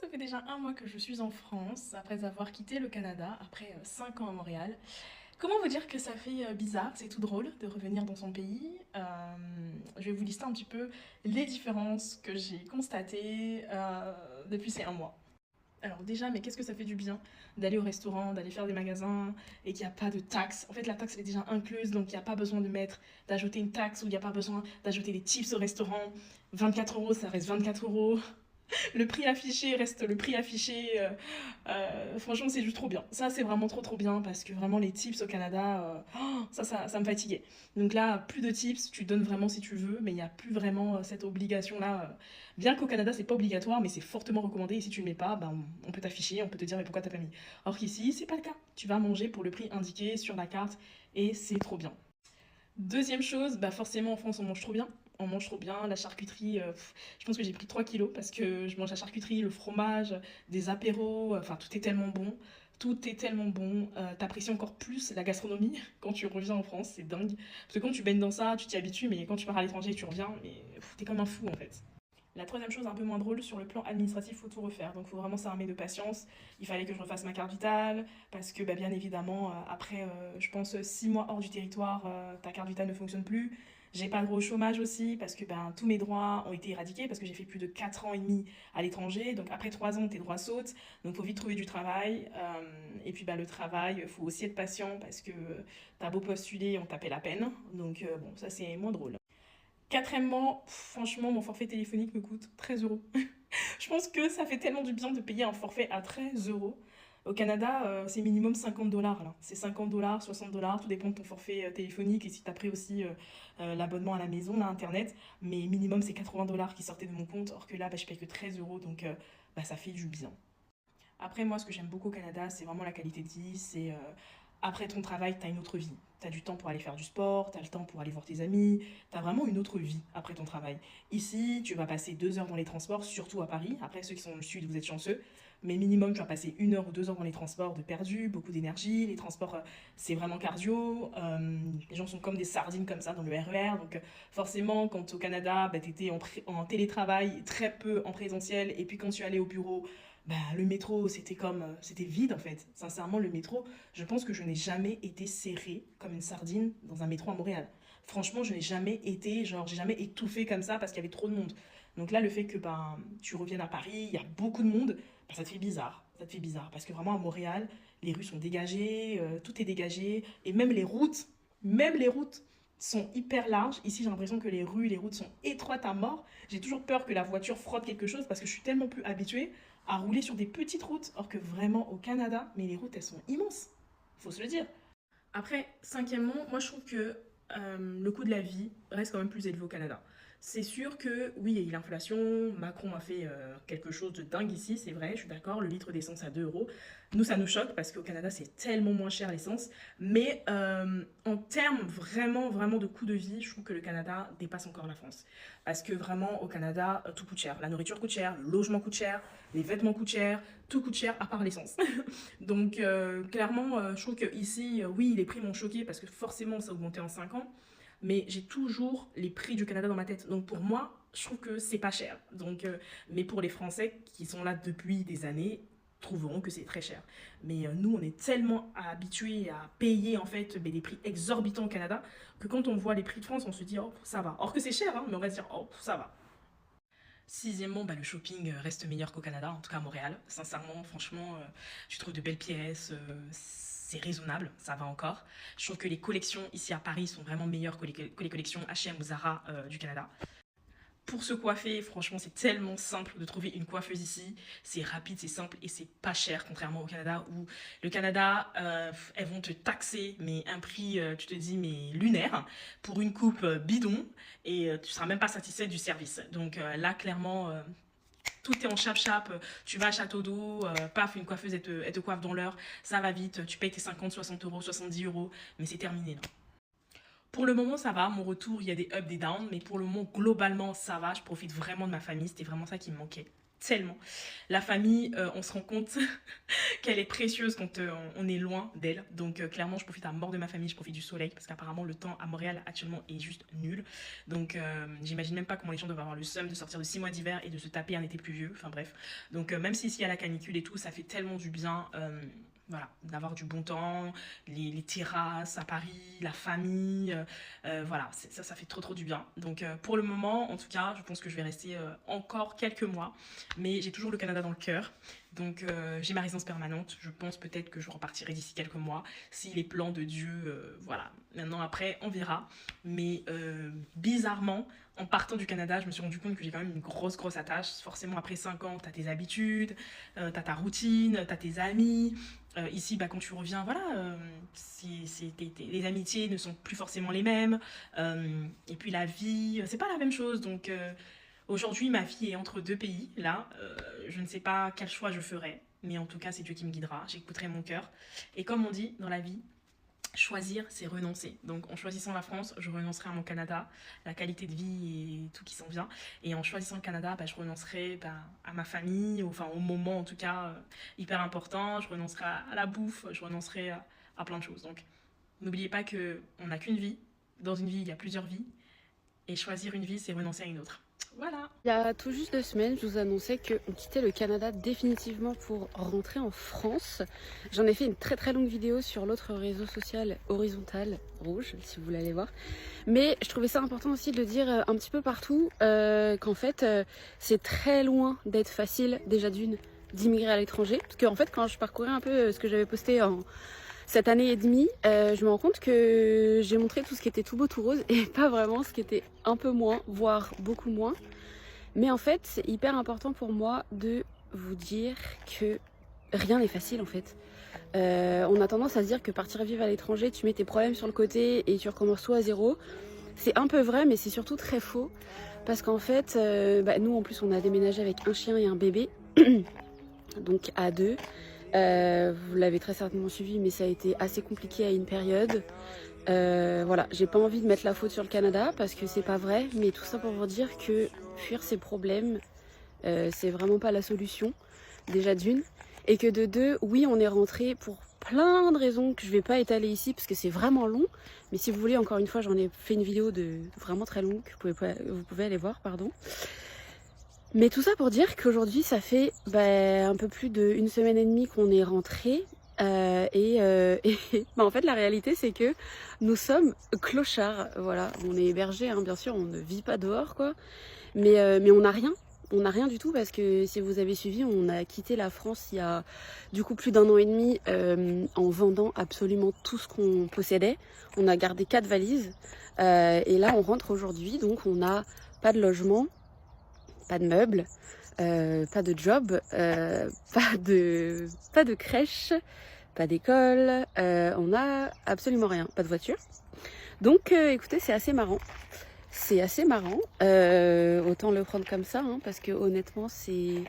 Ça fait déjà un mois que je suis en France, après avoir quitté le Canada, après 5 ans à Montréal. Comment vous dire que ça fait bizarre, c'est tout drôle de revenir dans son pays. Je vais vous lister un petit peu les différences que j'ai constatées depuis ces un mois. Alors déjà, mais qu'est-ce que ça fait du bien d'aller au restaurant, d'aller faire des magasins et qu'il n'y a pas de taxe. En fait, la taxe elle est déjà incluse, donc il n'y a pas besoin d'ajouter une taxe ou il n'y a pas besoin d'ajouter des tips au restaurant. 24 euros, ça reste 24 euros. Le prix affiché reste le prix affiché. Franchement, c'est juste trop bien. Ça, c'est vraiment trop bien parce que vraiment, les tips au Canada, ça me fatiguait. Donc là, plus de tips, tu donnes vraiment si tu veux, mais il n'y a plus vraiment cette obligation-là. Bien qu'au Canada, c'est pas obligatoire, mais c'est fortement recommandé. Et si tu ne le mets pas, ben, on peut t'afficher, on peut te dire mais pourquoi t'as pas mis. Or qu'ici, c'est pas le cas. Tu vas manger pour le prix indiqué sur la carte et c'est trop bien. Deuxième chose, bah forcément en France on mange trop bien. On mange trop bien, la charcuterie, je pense que j'ai pris 3 kilos parce que je mange la charcuterie, le fromage, des apéros, enfin tout est tellement bon. Tout est tellement bon, t'apprécies encore plus la gastronomie quand tu reviens en France, c'est dingue. Parce que quand tu baignes dans ça, tu t'y habitues, mais quand tu pars à l'étranger, tu reviens, mais t'es comme un fou en fait. La troisième chose, un peu moins drôle, sur le plan administratif, il faut tout refaire. Donc, il faut vraiment s'armer de patience. Il fallait que je refasse ma carte vitale, parce que, bah, bien évidemment, après, je pense, 6 mois hors du territoire, ta carte vitale ne fonctionne plus. J'ai pas le droit au chômage aussi, parce que ben, tous mes droits ont été éradiqués, parce que j'ai fait plus de 4 ans et demi à l'étranger. Donc, après 3 ans, tes droits sautent. Donc, il faut vite trouver du travail. Et puis, bah, le travail, il faut aussi être patient, parce que t'as beau postuler, on tapait la peine. Donc, bon, ça, c'est moins drôle. Quatrièmement, franchement, mon forfait téléphonique me coûte 13 euros. Je pense que ça fait tellement du bien de payer un forfait à 13 euros. Au Canada, c'est minimum 50 dollars là. C'est 50 dollars, 60 dollars, tout dépend de ton forfait téléphonique et si tu as pris aussi l'abonnement à la maison, là, internet. Mais minimum, c'est 80 dollars qui sortaient de mon compte, or que là, bah, je paye que 13 euros, donc bah, ça fait du bien. Après, moi, ce que j'aime beaucoup au Canada, c'est vraiment la qualité de vie. C'est après ton travail, tu as une autre vie. Tu as du temps pour aller faire du sport, tu as le temps pour aller voir tes amis. Tu as vraiment une autre vie après ton travail. Ici, tu vas passer 2 heures dans les transports, surtout à Paris. Après, ceux qui sont dans le sud, vous êtes chanceux. Mais minimum, tu vas passer 1 heure ou 2 heures dans les transports de perdu, beaucoup d'énergie. Les transports, c'est vraiment cardio. Les gens sont comme des sardines comme ça dans le RER. Donc, forcément, quand au Canada, bah, tu étais en télétravail, très peu en présentiel. Et puis, quand tu allais au bureau, bah, le métro, c'était comme, c'était vide en fait. Sincèrement, le métro, je pense que je n'ai jamais été serrée comme une sardine dans un métro à Montréal. Franchement, je n'ai jamais été, genre, j'ai jamais étouffé comme ça parce qu'il y avait trop de monde. Donc là, le fait que ben, tu reviennes à Paris, il y a beaucoup de monde, ben, ça te fait bizarre. Ça te fait bizarre parce que vraiment à Montréal, les rues sont dégagées, tout est dégagé et même les routes sont hyper larges. Ici, j'ai l'impression que les rues, les routes sont étroites à mort. J'ai toujours peur que la voiture frotte quelque chose parce que je suis tellement plus habituée à rouler sur des petites routes, or que vraiment au Canada, mais les routes elles sont immenses, faut se le dire. Après, cinquièmement, moi je trouve que le coût de la vie reste quand même plus élevé au Canada. C'est sûr que oui, il y a eu l'inflation, Macron a fait quelque chose de dingue ici, c'est vrai, je suis d'accord, le litre d'essence à 2 euros. Nous, ça nous choque parce qu'au Canada, c'est tellement moins cher l'essence. Mais en termes vraiment de coût de vie, je trouve que le Canada dépasse encore la France. Parce que vraiment, au Canada, tout coûte cher. La nourriture coûte cher, le logement coûte cher, les vêtements coûtent cher, tout coûte cher à part l'essence. Donc clairement, je trouve qu'ici, oui, les prix m'ont choqué parce que forcément, ça a augmenté en 5 ans. Mais j'ai toujours les prix du Canada dans ma tête. Donc pour moi, je trouve que c'est pas cher. Donc, mais pour les Français qui sont là depuis des années, trouveront que c'est très cher. Mais nous, on est tellement habitués à payer en fait des prix exorbitants au Canada que quand on voit les prix de France, on se dit oh ça va. Or que c'est cher, hein, mais on va se dire oh ça va. Sixièmement, bah, le shopping reste meilleur qu'au Canada, en tout cas à Montréal. Sincèrement, franchement, tu trouves de belles pièces, c'est raisonnable, ça va encore. Je trouve que les collections ici à Paris sont vraiment meilleures que les collections H&M ou Zara du Canada. Pour se coiffer, franchement, c'est tellement simple de trouver une coiffeuse ici. C'est rapide, c'est simple et c'est pas cher, contrairement au Canada où le Canada, elles vont te taxer, mais un prix, tu te dis, mais lunaire, pour une coupe bidon et tu seras même pas satisfait du service. Donc là, clairement, tout est en chap-chap. Tu vas à Château d'Eau, paf, une coiffeuse, elle te coiffe dans l'heure. Ça va vite, tu payes tes 50, 60 euros, 70 euros, mais c'est terminé là. Pour le moment, ça va. Mon retour, il y a des ups, des downs. Mais pour le moment, globalement, ça va. Je profite vraiment de ma famille. C'était vraiment ça qui me manquait. tellement. La famille, on se rend compte qu'elle est précieuse quand on est loin d'elle. Donc clairement, je profite à mort de ma famille, je profite du soleil, parce qu'apparemment le temps à Montréal actuellement est juste nul. Donc j'imagine même pas comment les gens doivent avoir le seum de sortir de 6 mois d'hiver et de se taper un été pluvieux. Enfin bref. Donc même si ici il y a la canicule et tout, ça fait tellement du bien. Voilà, d'avoir du bon temps, les terrasses à Paris, la famille, voilà, ça fait trop du bien. Donc pour le moment, en tout cas, je pense que je vais rester encore quelques mois, mais j'ai toujours le Canada dans le cœur. Donc j'ai ma résidence permanente, je pense peut-être que je repartirai d'ici quelques mois, si les plans de Dieu, voilà. Maintenant après, on verra. Mais bizarrement, en partant du Canada, je me suis rendu compte que j'ai quand même une grosse attache. Forcément, après 5 ans, t'as tes habitudes, t'as ta routine, t'as tes amis. Ici, bah, quand tu reviens, voilà, les amitiés ne sont plus forcément les mêmes. Et puis la vie, c'est pas la même chose. Donc aujourd'hui, ma vie est entre deux pays. Là, je ne sais pas quel choix je ferai. Mais en tout cas, c'est Dieu qui me guidera. J'écouterai mon cœur. Et comme on dit dans la vie, choisir, c'est renoncer. Donc en choisissant la France, je renoncerai à mon Canada, la qualité de vie et tout qui s'en vient. Et en choisissant le Canada, bah, je renoncerai à ma famille, enfin au moment en tout cas hyper important. Je renoncerai à la bouffe, je renoncerai à plein de choses. Donc n'oubliez pas qu'on n'a qu'une vie. Dans une vie, il y a plusieurs vies. Et choisir une vie, c'est renoncer à une autre. Voilà. Il y a tout juste 2 semaines, je vous annonçais qu'on quittait le Canada définitivement pour rentrer en France. J'en ai fait une très longue vidéo sur l'autre réseau social Horizontal Rouge, si vous voulez aller voir. Mais je trouvais ça important aussi de le dire un petit peu partout, qu'en fait c'est très loin d'être facile déjà d'immigrer à l'étranger. Parce qu'en fait quand je parcourais un peu ce que j'avais posté en cette année et demie, je me rends compte que j'ai montré tout ce qui était tout beau tout rose et pas vraiment ce qui était un peu moins, voire beaucoup moins. Mais en fait, c'est hyper important pour moi de vous dire que rien n'est facile en fait. On a tendance à se dire que partir vivre à l'étranger, tu mets tes problèmes sur le côté et tu recommences tout à zéro. C'est un peu vrai, mais c'est surtout très faux. Parce qu'en fait, nous en plus, on a déménagé avec un chien et un bébé, donc à deux. Vous l'avez très certainement suivi, mais ça a été assez compliqué à une période. Voilà, j'ai pas envie de mettre la faute sur le Canada parce que c'est pas vrai, mais tout ça pour vous dire que fuir ses problèmes, c'est vraiment pas la solution, déjà d'une, et que de deux, oui, on est rentré pour plein de raisons que je vais pas étaler ici parce que c'est vraiment long, mais si vous voulez, encore une fois, j'en ai fait une vidéo de vraiment très longue, vous pouvez aller voir, pardon. Mais tout ça pour dire qu'aujourd'hui, ça fait un peu plus d'1 semaine et demie qu'on est rentré. En fait, la réalité, c'est que nous sommes clochards. Voilà, on est hébergés, hein, bien sûr, on ne vit pas dehors, quoi. Mais on n'a rien. On n'a rien du tout parce que si vous avez suivi, on a quitté la France il y a du coup plus d'1 an et demi en vendant absolument tout ce qu'on possédait. On a gardé 4 valises et là, on rentre aujourd'hui, donc on n'a pas de logement, pas de meubles, pas de job, pas de crèche, pas d'école, on a absolument rien, pas de voiture. Donc écoutez, c'est assez marrant. C'est assez marrant, autant le prendre comme ça, hein, parce que honnêtement, c'est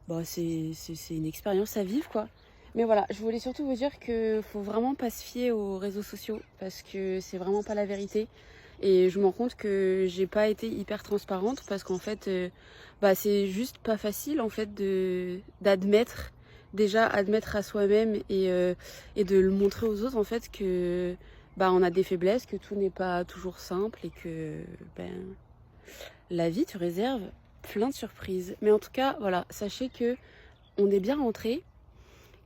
une expérience à vivre, quoi. Mais voilà, je voulais surtout vous dire qu'il faut vraiment pas se fier aux réseaux sociaux, parce que c'est vraiment pas la vérité. Et je me rends compte que j'ai pas été hyper transparente, parce qu'en fait, c'est juste pas facile, en fait, d'admettre, déjà admettre à soi-même et de le montrer aux autres, en fait, que on a des faiblesses, que tout n'est pas toujours simple et que la vie te réserve plein de surprises. Mais en tout cas, voilà, sachez que on est bien rentré,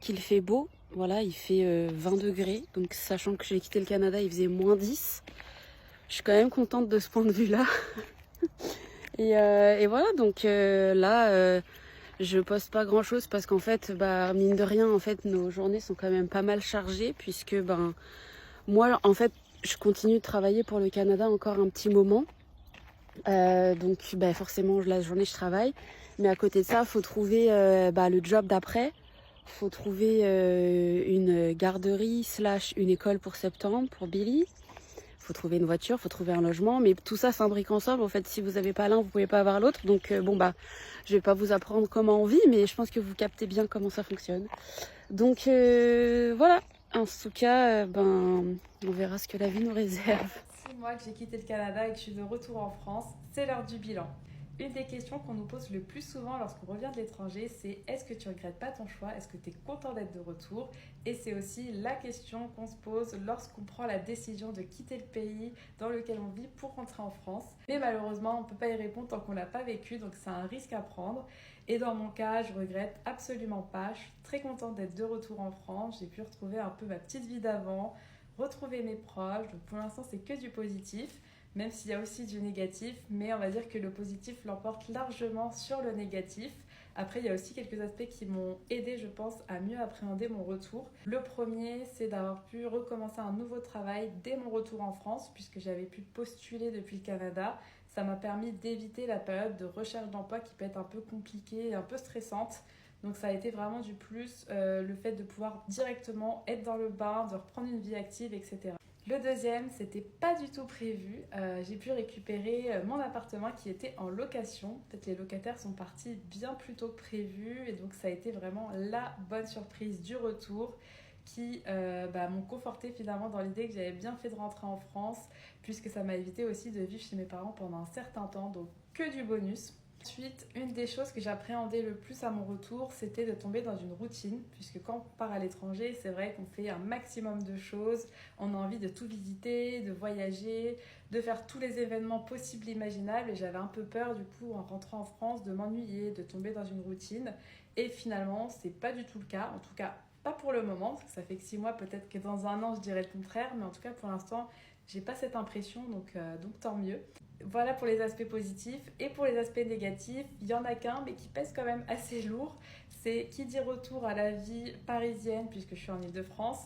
qu'il fait beau. Voilà, il fait 20 degrés. Donc, sachant que j'ai quitté le Canada, il faisait -10. Je suis quand même contente de ce point de vue-là. Et voilà, donc là, je poste pas grand-chose parce qu'en fait, mine de rien, en fait, nos journées sont quand même pas mal chargées puisque, moi, en fait, je continue de travailler pour le Canada encore un petit moment. Donc forcément la journée je travaille, mais à côté de ça faut trouver le job d'après, faut trouver une garderie / une école pour septembre pour Billy, faut trouver une voiture, faut trouver un logement, mais tout ça s'imbrique ensemble. En fait, si vous avez pas l'un, vous pouvez pas avoir l'autre. Donc je vais pas vous apprendre comment on vit, mais je pense que vous captez bien comment ça fonctionne. Donc voilà, en tout cas on verra ce que la vie nous réserve. C'est moi que j'ai quitté le Canada et que je suis de retour en France. C'est l'heure du bilan. Une des questions qu'on nous pose le plus souvent lorsqu'on revient de l'étranger, c'est est-ce que tu regrettes pas ton choix? Est-ce que tu es content d'être de retour? Et c'est aussi la question qu'on se pose lorsqu'on prend la décision de quitter le pays dans lequel on vit pour rentrer en France. Mais malheureusement, on ne peut pas y répondre tant qu'on ne l'a pas vécu, donc c'est un risque à prendre. Et dans mon cas, je regrette absolument pas. Je suis très contente d'être de retour en France. J'ai pu retrouver un peu ma petite vie d'avant, retrouver mes proches. Donc pour l'instant, c'est que du positif, même s'il y a aussi du négatif, mais on va dire que le positif l'emporte largement sur le négatif. Après, il y a aussi quelques aspects qui m'ont aidé, je pense, à mieux appréhender mon retour. Le premier, c'est d'avoir pu recommencer un nouveau travail dès mon retour en France, puisque j'avais pu postuler depuis le Canada. Ça m'a permis d'éviter la période de recherche d'emploi qui peut être un peu compliquée et un peu stressante. Donc ça a été vraiment du plus, le fait de pouvoir directement être dans le bain, de reprendre une vie active, etc. Le deuxième, c'était pas du tout prévu. J'ai pu récupérer mon appartement qui était en location. En fait, les locataires sont partis bien plus tôt que prévu et donc ça a été vraiment la bonne surprise du retour qui m'ont conforté finalement dans l'idée que j'avais bien fait de rentrer en France puisque ça m'a évité aussi de vivre chez mes parents pendant un certain temps, donc que du bonus. Ensuite, une des choses que j'appréhendais le plus à mon retour, c'était de tomber dans une routine, puisque quand on part à l'étranger, c'est vrai qu'on fait un maximum de choses, on a envie de tout visiter, de voyager, de faire tous les événements possibles et imaginables, et j'avais un peu peur du coup en rentrant en France de m'ennuyer, de tomber dans une routine, et finalement c'est pas du tout le cas, en tout cas pas pour le moment, parce que ça fait que 6 mois, peut-être que dans un an je dirais le contraire, mais en tout cas pour l'instant j'ai pas cette impression, donc tant mieux. Voilà pour les aspects positifs. Et pour les aspects négatifs, il y en a qu'un, mais qui pèse quand même assez lourd. C'est qui dit retour à la vie parisienne, puisque je suis en Île-de-France,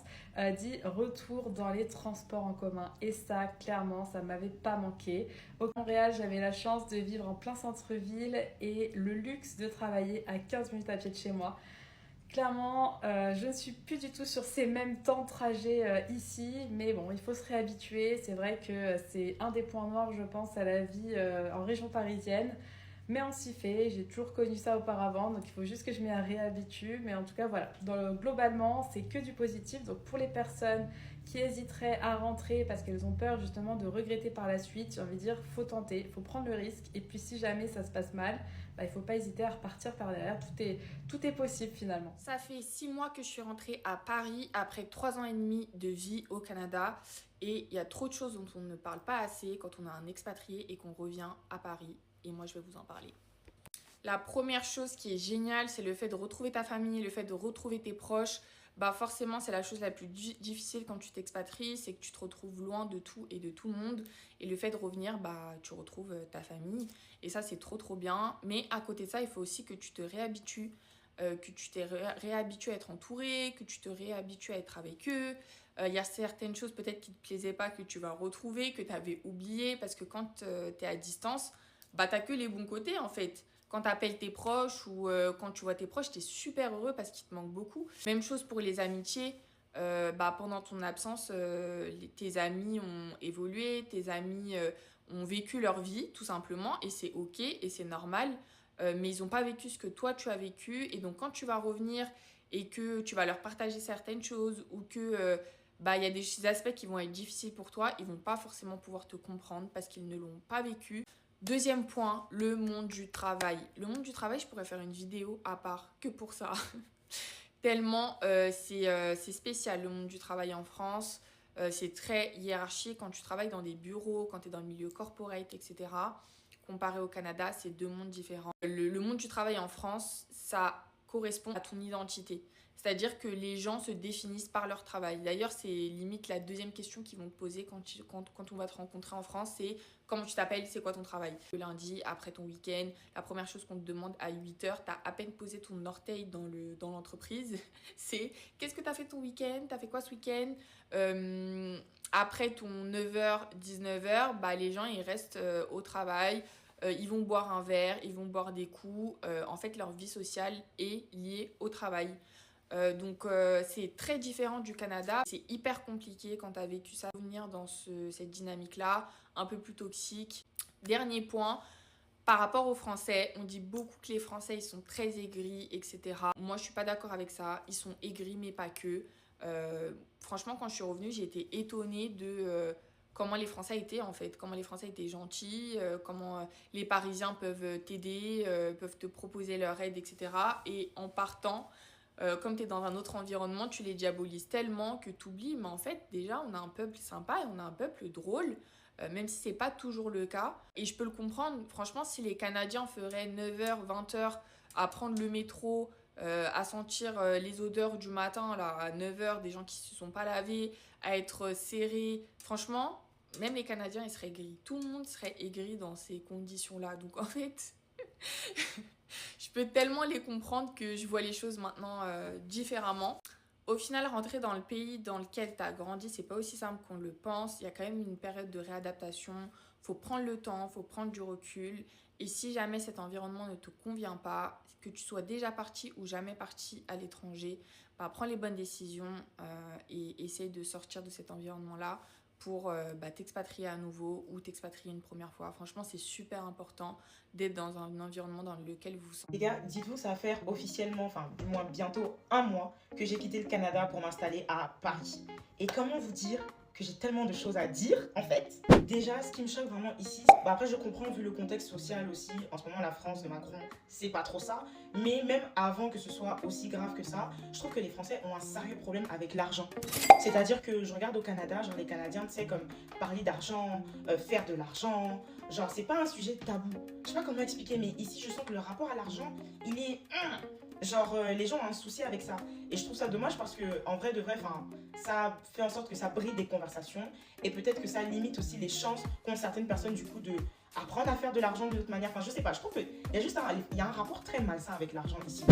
dit retour dans les transports en commun. Et ça, clairement, ça m'avait pas manqué. Au Montréal, j'avais la chance de vivre en plein centre-ville et le luxe de travailler à 15 minutes à pied de chez moi. Clairement, je ne suis plus du tout sur ces mêmes temps de trajet ici, mais bon, il faut se réhabituer. C'est vrai que c'est un des points noirs, je pense, à la vie en région parisienne. Mais on s'y fait, j'ai toujours connu ça auparavant, donc il faut juste que je m'y réhabitue. Mais en tout cas, voilà, globalement, c'est que du positif. Donc pour les personnes qui hésiteraient à rentrer parce qu'elles ont peur justement de regretter par la suite, j'ai envie de dire, faut tenter, faut prendre le risque. Et puis si jamais ça se passe mal, il ne faut pas hésiter à repartir par derrière. Tout est possible finalement. Ça fait 6 mois que je suis rentrée à Paris après 3 ans et demi de vie au Canada. Et il y a trop de choses dont on ne parle pas assez quand on a un expatrié et qu'on revient à Paris. Et moi, je vais vous en parler. La première chose qui est géniale, c'est le fait de retrouver ta famille, le fait de retrouver tes proches. Bah forcément, c'est la chose la plus difficile quand tu t'expatries, c'est que tu te retrouves loin de tout et de tout le monde. Et le fait de revenir, bah tu retrouves ta famille. Et ça, c'est trop bien. Mais à côté de ça, il faut aussi que tu te réhabitues, que tu t'es réhabitué à être entouré, que tu te réhabitues à être avec eux. Il y a certaines choses peut-être qui ne te plaisaient pas que tu vas retrouver, que tu avais oublié. Parce que quand tu es à distance, bah t'as que les bons côtés en fait. Quand tu appelles tes proches ou quand tu vois tes proches, tu es super heureux parce qu'il te manque beaucoup. Même chose pour les amitiés. Pendant ton absence, tes amis ont évolué, tes amis ont vécu leur vie tout simplement et c'est ok et c'est normal. Mais ils n'ont pas vécu ce que toi tu as vécu et donc quand tu vas revenir et que tu vas leur partager certaines choses ou que il y a des aspects qui vont être difficiles pour toi, ils vont pas forcément pouvoir te comprendre parce qu'ils ne l'ont pas vécu. Deuxième point, le monde du travail. Le monde du travail, je pourrais faire une vidéo à part que pour ça. Tellement c'est spécial le monde du travail en France. C'est très hiérarchique quand tu travailles dans des bureaux, quand tu es dans le milieu corporate, etc. Comparé au Canada, c'est deux mondes différents. Le monde du travail en France, ça correspond à ton identité. C'est-à-dire que les gens se définissent par leur travail. D'ailleurs, c'est limite la deuxième question qu'ils vont te poser quand on va te rencontrer en France, c'est comment tu t'appelles, c'est quoi ton travail. Le lundi, après ton week-end, la première chose qu'on te demande à 8h, tu as à peine posé ton orteil dans l'entreprise, c'est qu'est-ce que tu as fait ton week-end, tu as fait quoi ce week-end. Après ton 9h, 19h, les gens ils restent au travail. Ils vont boire un verre, ils vont boire des coups. En fait, leur vie sociale est liée au travail. Donc c'est très différent du Canada. C'est hyper compliqué quand tu as vécu ça, venir dans cette dynamique-là, un peu plus toxique. Dernier point, par rapport aux Français, on dit beaucoup que les Français ils sont très aigris, etc. Moi je suis pas d'accord avec ça. Ils sont aigris mais pas que. Franchement quand je suis revenue, j'ai été étonnée de comment les Français étaient en fait, comment les Français étaient gentils, comment les Parisiens peuvent t'aider, peuvent te proposer leur aide, etc. Et en partant, comme tu es dans un autre environnement, tu les diabolises tellement que tu oublies, mais en fait déjà on a un peuple sympa et on a un peuple drôle, même si c'est pas toujours le cas. Et je peux le comprendre, franchement, si les Canadiens feraient 9h, 20h à prendre le métro, à sentir les odeurs du matin là, à 9h, des gens qui se sont pas lavés, à être serrés, franchement, même les Canadiens ils seraient aigris. Tout le monde serait aigri dans ces conditions-là. Donc en fait, je peux tellement les comprendre que je vois les choses maintenant différemment. Au final, rentrer dans le pays dans lequel tu as grandi, c'est pas aussi simple qu'on le pense. Il y a quand même une période de réadaptation. Faut prendre le temps, faut prendre du recul. Et si jamais cet environnement ne te convient pas, que tu sois déjà parti ou jamais parti à l'étranger, bah, prends les bonnes décisions et essaye de sortir de cet environnement-là pour t'expatrier à nouveau ou t'expatrier une première fois. Franchement, c'est super important d'être dans un environnement dans lequel vous vous sentez. Les gars, dites-vous, ça va faire officiellement, enfin du moins bientôt 1 mois que j'ai quitté le Canada pour m'installer à Paris. Et comment vous dire que j'ai tellement de choses à dire en fait. Déjà, ce qui me choque vraiment ici, après je comprends vu le contexte social aussi, en ce moment la France de Macron, c'est pas trop ça, mais même avant que ce soit aussi grave que ça, je trouve que les Français ont un sérieux problème avec l'argent. C'est-à-dire que je regarde au Canada, genre les Canadiens, tu sais, comme parler d'argent, faire de l'argent, genre c'est pas un sujet tabou. Je sais pas comment expliquer, mais ici je sens que le rapport à l'argent, il est... Genre les gens ont un souci avec ça. Et je trouve ça dommage parce que en vrai de vrai, ça fait en sorte que ça bride des conversations. Et peut-être que ça limite aussi les chances qu'ont certaines personnes du coup de apprendre à faire de l'argent de l'autre manière. Enfin je sais pas, je trouve qu'il y a juste un rapport très malsain avec l'argent ici.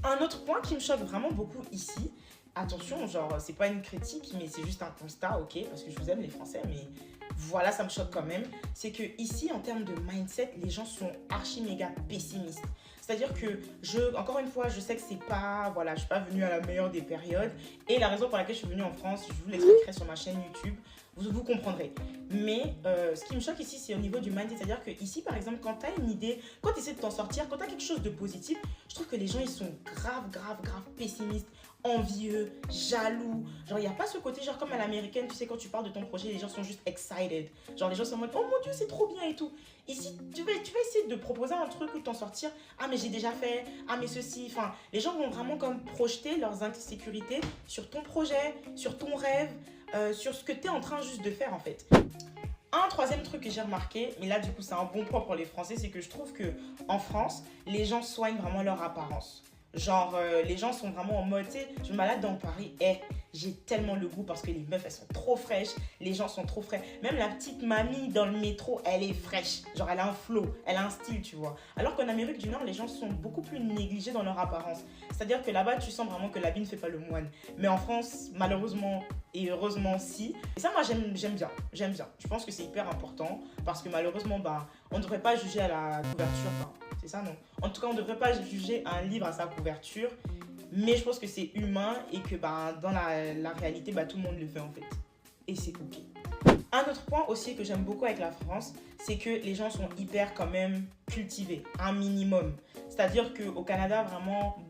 Un autre point qui me choque vraiment beaucoup ici, attention, genre c'est pas une critique mais c'est juste un constat, ok, parce que je vous aime les Français, mais voilà, ça me choque quand même, c'est que ici en termes de mindset, les gens sont archi méga pessimistes. C'est-à-dire que encore une fois, je sais que c'est pas, voilà, je suis pas venue à la meilleure des périodes et la raison pour laquelle je suis venue en France, je vous l'expliquerai sur ma chaîne YouTube, vous comprendrez. Mais ce qui me choque ici, c'est au niveau du mindset. C'est-à-dire que ici, par exemple, quand tu as une idée, quand tu essaies de t'en sortir, quand tu as quelque chose de positif, je trouve que les gens, ils sont grave pessimistes, envieux, jaloux. Genre, il n'y a pas ce côté, genre comme à l'américaine, tu sais, quand tu parles de ton projet, les gens sont juste excited. Genre, les gens sont en mode, oh mon Dieu, c'est trop bien et tout. Ici, tu vas essayer de proposer un truc ou de t'en sortir. Ah, mais j'ai déjà fait. Ah, mais ceci. Enfin, les gens vont vraiment comme projeter leurs insécurités sur ton projet, sur ton rêve, sur ce que tu es en train juste de faire en fait. Un troisième truc que j'ai remarqué, mais là du coup c'est un bon point pour les Français, c'est que je trouve que en France, les gens soignent vraiment leur apparence. Genre les gens sont vraiment en mode, tu sais, je me balade dans Paris, j'ai tellement le goût parce que les meufs elles sont trop fraîches, les gens sont trop frais. Même la petite mamie dans le métro, elle est fraîche. Genre elle a un flow, elle a un style, tu vois. Alors qu'en Amérique du Nord, les gens sont beaucoup plus négligés dans leur apparence. C'est-à-dire que là-bas, tu sens vraiment que l'habit ne fait pas le moine. Mais en France, malheureusement et heureusement si. Et ça, moi j'aime bien. Je pense que c'est hyper important parce que malheureusement, on ne devrait pas juger à la couverture. C'est ça, non? En tout cas, on ne devrait pas juger un livre à sa couverture. Mais je pense que c'est humain et que dans la réalité, tout le monde le fait en fait. Et c'est ok. Un autre point aussi que j'aime beaucoup avec la France, c'est que les gens sont hyper quand même cultivés, un minimum. C'est-à-dire qu'au Canada, vraiment,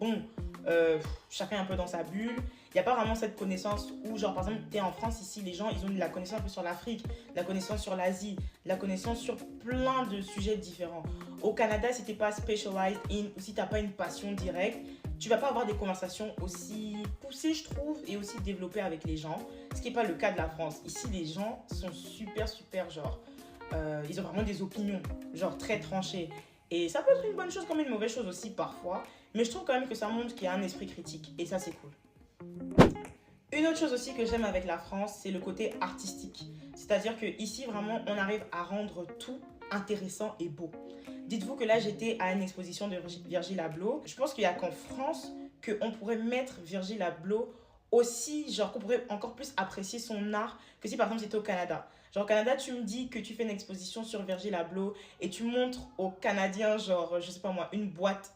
chacun est un peu dans sa bulle. Il n'y a pas vraiment cette connaissance où, genre, par exemple, tu es en France, ici, les gens, ils ont de la connaissance un peu sur l'Afrique, de la connaissance sur l'Asie, de la connaissance sur plein de sujets différents. Au Canada, si tu n'es pas specialized in, ou si tu n'as pas une passion directe, tu ne vas pas avoir des conversations aussi poussées, je trouve, et aussi développées avec les gens, ce qui n'est pas le cas de la France. Ici, les gens sont super, genre, ils ont vraiment des opinions, genre, très tranchées. Et ça peut être une bonne chose comme une mauvaise chose aussi, parfois, mais je trouve quand même que ça montre qu'il y a un esprit critique, et ça, c'est cool. Une autre chose aussi que j'aime avec la France, c'est le côté artistique. C'est-à-dire qu'ici, vraiment, on arrive à rendre tout intéressant et beau. Dites-vous que là, j'étais à une exposition de Virgil Abloh. Je pense qu'il n'y a qu'en France qu'on pourrait mettre Virgil Abloh aussi, genre qu'on pourrait encore plus apprécier son art que si par exemple c'était au Canada. Genre au Canada, tu me dis que tu fais une exposition sur Virgil Abloh et tu montres aux Canadiens, genre, je sais pas moi, une boîte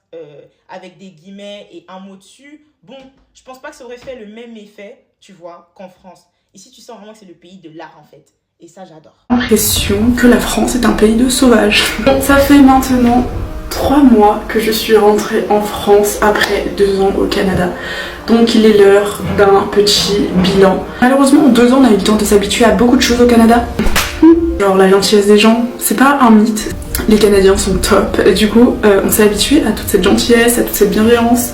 avec des guillemets et un mot dessus. Bon, je pense pas que ça aurait fait le même effet, tu vois, qu'en France. Ici, tu sens vraiment que c'est le pays de l'art en fait. Et ça, j'adore. L'impression que la France est un pays de sauvages. Ça fait maintenant 3 mois que je suis rentrée en France après 2 ans au Canada. Donc il est l'heure d'un petit bilan. Malheureusement en 2 ans on a eu le temps de s'habituer à beaucoup de choses au Canada. Genre la gentillesse des gens, c'est pas un mythe. Les Canadiens sont top. Et du coup on s'est habitué à toute cette gentillesse, à toute cette bienveillance.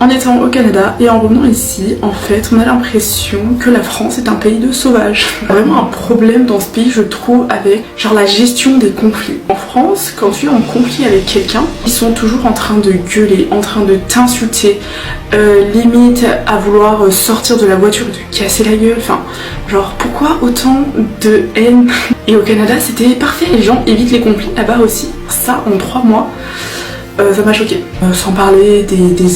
En étant au Canada et en revenant ici, en fait, on a l'impression que la France est un pays de sauvages. Il y a vraiment un problème dans ce pays, je trouve, avec genre la gestion des conflits. En France, quand tu es en conflit avec quelqu'un, ils sont toujours en train de gueuler, en train de t'insulter, limite à vouloir sortir de la voiture et te casser la gueule. Enfin, genre, pourquoi autant de haine? Et au Canada, c'était parfait, les gens évitent les conflits. Là-bas aussi, ça en 3 mois. Ça m'a choqué. Sans parler des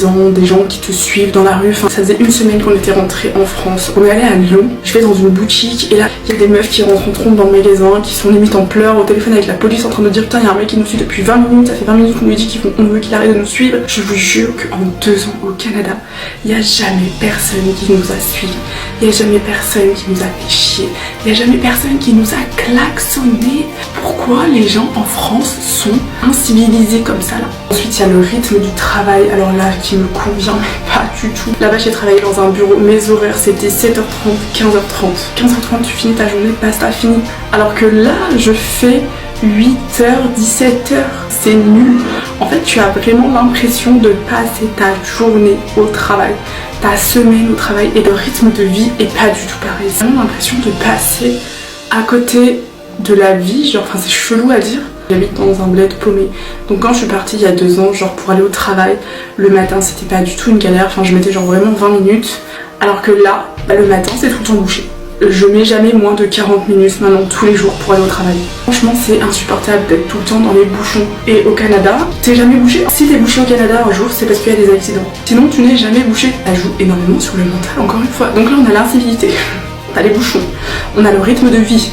gens qui te suivent dans la rue. Enfin, ça faisait 1 semaine qu'on était rentré en France. On est allé à Lyon. Je vais dans une boutique et là, il y a des meufs qui rentrent dans le magasin, qui sont limite en pleurs au téléphone avec la police en train de dire putain, il y a un mec qui nous suit depuis 20 minutes. Ça fait 20 minutes qu'on lui dit qu'on veut qu'il arrête de nous suivre. Je vous jure qu'en 2 ans au Canada, il n'y a jamais personne qui nous a suivis. Il n'y a jamais personne qui nous a fait chier. Il n'y a jamais personne qui nous a klaxonné. Pourquoi les gens en France sont incivilisés comme ça là? Ensuite, il y a le rythme du travail, alors là, qui me convient mais pas du tout. Là-bas, j'ai travaillé dans un bureau, mes horaires, c'était 7h30, 15h30. 15h30, tu finis ta journée, basta, fini. Alors que là, je fais 8h, 17h, c'est nul. En fait, tu as vraiment l'impression de passer ta journée au travail, ta semaine au travail, et le rythme de vie est pas du tout pareil. J'ai vraiment l'impression de passer à côté de la vie, genre, enfin, c'est chelou à dire. J'habite dans un bled paumé. Donc quand je suis partie il y a 2 ans, genre pour aller au travail, le matin c'était pas du tout une galère, enfin je mettais genre vraiment 20 minutes. Alors que là, le matin c'est tout le temps bouché. Je mets jamais moins de 40 minutes maintenant tous les jours pour aller au travail. Franchement c'est insupportable d'être tout le temps dans les bouchons. Et au Canada, t'es jamais bouché. Si t'es bouché au Canada un jour, c'est parce qu'il y a des accidents. Sinon tu n'es jamais bouché. Ça joue énormément sur le mental encore une fois. Donc là on a l'incivilité, on a les bouchons, on a le rythme de vie.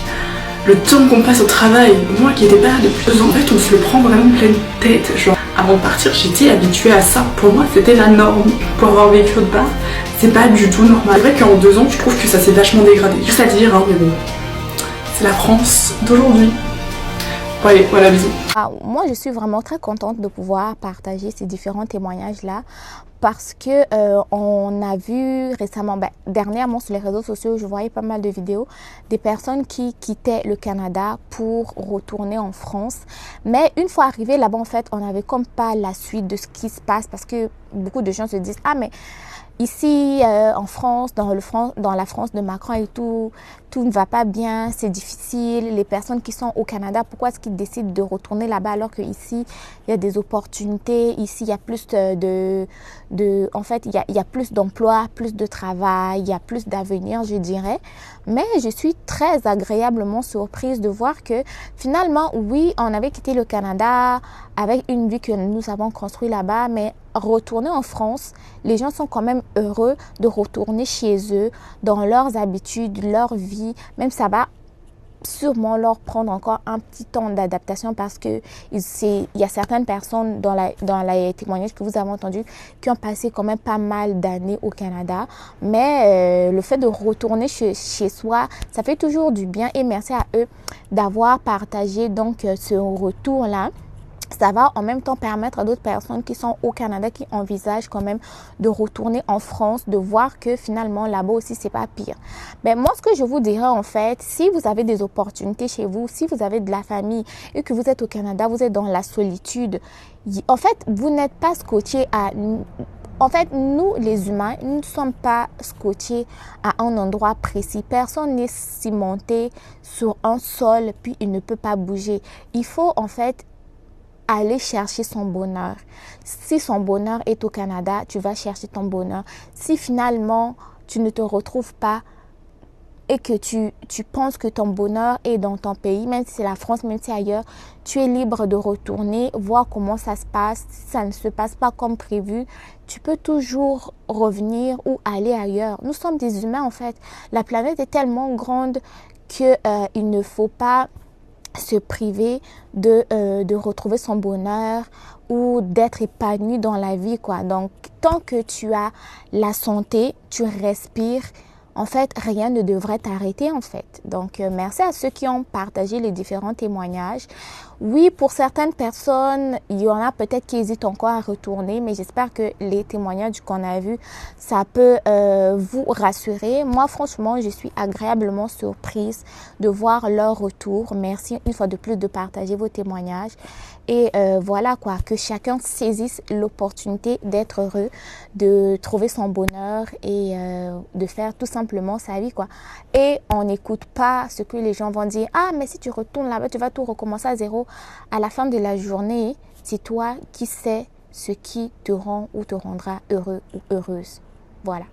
Le temps qu'on passe au travail, moi qui n'étais pas là depuis 2 ans, en fait on se le prend vraiment pleine tête. Genre avant de partir j'étais habituée à ça, pour moi c'était la norme. Pour avoir vécu autre part, c'est pas du tout normal. C'est vrai qu'en 2 ans je trouve que ça s'est vachement dégradé. Juste à dire, hein, mais bon, c'est la France d'aujourd'hui. Bon allez, voilà, bisous. Moi je suis vraiment très contente de pouvoir partager ces différents témoignages là. Parce que on a vu récemment, dernièrement sur les réseaux sociaux, je voyais pas mal de vidéos des personnes qui quittaient le Canada pour retourner en France. Mais une fois arrivés là-bas, en fait, on n'avait comme pas la suite de ce qui se passe parce que beaucoup de gens se disent « Ah, mais ici, en France, dans la France de Macron et tout ne va pas bien, c'est difficile. Les personnes qui sont au Canada, pourquoi est-ce qu'ils décident de retourner là-bas alors qu'ici, il y a des opportunités, ici, il y a plus en fait, il y a plus d'emplois, plus de travail, il y a plus d'avenir, je dirais. Mais je suis très agréablement surprise de voir que finalement, oui, on avait quitté le Canada avec une vie que nous avons construite là-bas, mais retourner en France, les gens sont quand même heureux de retourner chez eux, dans leurs habitudes, leur vie, même ça va sûrement leur prendre encore un petit temps d'adaptation parce que il y a certaines personnes dans les témoignages que vous avez entendus qui ont passé quand même pas mal d'années au Canada, mais le fait de retourner chez soi, ça fait toujours du bien et merci à eux d'avoir partagé donc ce retour-là. Ça va en même temps permettre à d'autres personnes qui sont au Canada, qui envisagent quand même de retourner en France, de voir que finalement là-bas aussi c'est pas pire. Mais moi ce que je vous dirais en fait, si vous avez des opportunités chez vous, si vous avez de la famille et que vous êtes au Canada, vous êtes dans la solitude, en fait vous n'êtes pas scotché à... En fait, nous, les humains, nous ne sommes pas scotchés à un endroit précis. Personne n'est cimenté sur un sol puis il ne peut pas bouger. Il faut en fait aller chercher son bonheur. Si son bonheur est au Canada, tu vas chercher ton bonheur. Si finalement, tu ne te retrouves pas et que tu penses que ton bonheur est dans ton pays, même si c'est la France, même si c'est ailleurs, tu es libre de retourner, voir comment ça se passe. Si ça ne se passe pas comme prévu, tu peux toujours revenir ou aller ailleurs. Nous sommes des humains en fait. La planète est tellement grande qu'il ne faut pas se priver de retrouver son bonheur ou d'être épanoui dans la vie, quoi. Donc, tant que tu as la santé, tu respires, en fait, rien ne devrait t'arrêter, en fait. Donc, merci à ceux qui ont partagé les différents témoignages. Oui, pour certaines personnes, il y en a peut-être qui hésitent encore à retourner, mais j'espère que les témoignages qu'on a vus, ça peut vous rassurer. Moi, franchement, je suis agréablement surprise de voir leur retour. Merci une fois de plus de partager vos témoignages. Et voilà quoi, que chacun saisisse l'opportunité d'être heureux, de trouver son bonheur et de faire tout simplement sa vie quoi. Et on n'écoute pas ce que les gens vont dire. Ah, mais si tu retournes là-bas, tu vas tout recommencer à zéro. À la fin de la journée, c'est toi qui sais ce qui te rend ou te rendra heureux ou heureuse. Voilà.